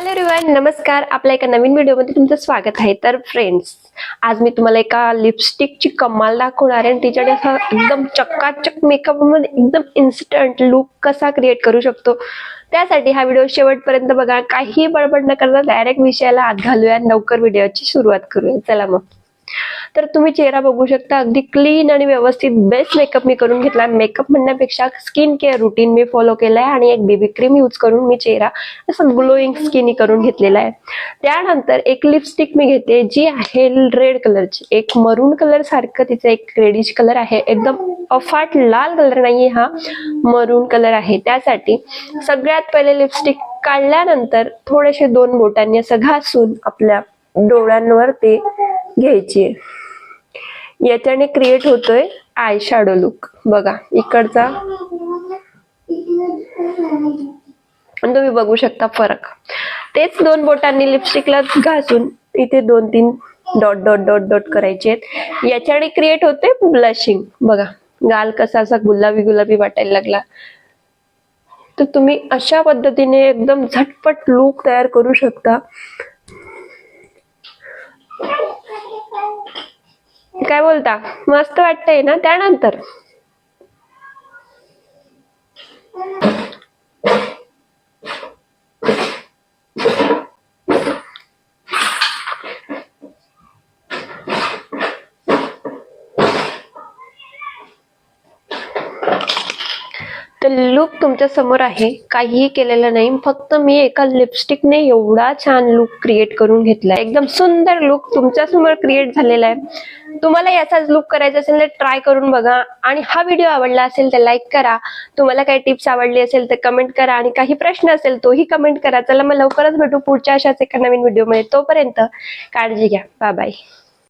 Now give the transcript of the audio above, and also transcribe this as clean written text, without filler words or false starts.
Hello everyone, नमस्कार. आपल्या एका नवीन व्हिडिओमध्ये तुमचं स्वागत आहे. तर फ्रेंड्स, आज मी तुम्हाला एका लिपस्टिकची कमाल दाखवणार आहे. तिच्याकडे असा एकदम चक्काचक मेकअप मध्ये एकदम इन्स्टंट लुक कसा क्रिएट करू शकतो, त्यासाठी हा व्हिडिओ शेवटपर्यंत बघा. काही बडबड न करता डायरेक्ट विषयाला हात घालूया, लवकर व्हिडिओची सुरुवात करूया. चला मग. तर तुम्ही चेहरा बघू शकता, अगदी क्लीन आणि व्यवस्थित बेस्ट मेकअप मी करून घेतला. मेकअप म्हणण्यापेक्षा स्किन केअर रुटीन मी फॉलो केलाय आणि एक बेबी क्रीम यूज करून मी चेहरा असं ग्लोईंग स्किनी करून घेतलेला आहे. त्यानंतर एक लिपस्टिक मी घेते जी आहे रेड कलरची, एक मरून कलर सारखं तिचं एक रेडिश कलर आहे. एकदम अफाट लाल कलर नाहीये, हा मरून कलर आहे. त्यासाठी सगळ्यात पहिले लिपस्टिक काढल्यानंतर थोडेसे 2 बोटांनी असं घासून आपल्या डोळ्यांवर ते घ्यायची. याच्याने क्रिएट होतोय आय शॅडो लुक. बघा इकडचा, तुम्ही बघू शकता फरक. तेच 2 बोटांनी लिपस्टिकला घासून इथे 2-3 डॉट डॉट डॉट डॉट करायचे. याच्याने क्रिएट होते ब्लशिंग. बघा गाल कसा असा गुलाबी गुलाबी वाटायला लागला. तर तुम्ही अशा पद्धतीने एकदम झटपट लुक तयार करू शकता. काय बोलता? मस्त वाटतंय ना? त्यानंतर तर लुक तुमच्या समोर आहे, काहीही केलेलं नाही. फक्त मी एका लिपस्टिकने एवढा छान लुक क्रिएट करून घेतला. एकदम सुंदर लुक तुमच्या समोर क्रिएट झालेला आहे. तुम्हाला याचाच लुक करायचा असेल तर ट्राय करून बघा. आणि हा व्हिडिओ आवडला असेल तर लाईक करा. तुम्हाला काही टिप्स आवडली असेल तर कमेंट करा, आणि काही प्रश्न असेल तोही कमेंट करा. चला मग लवकरच भेटू पुढच्या अशाच एका नवीन व्हिडिओमध्ये. तोपर्यंत काळजी घ्या. Bye bye.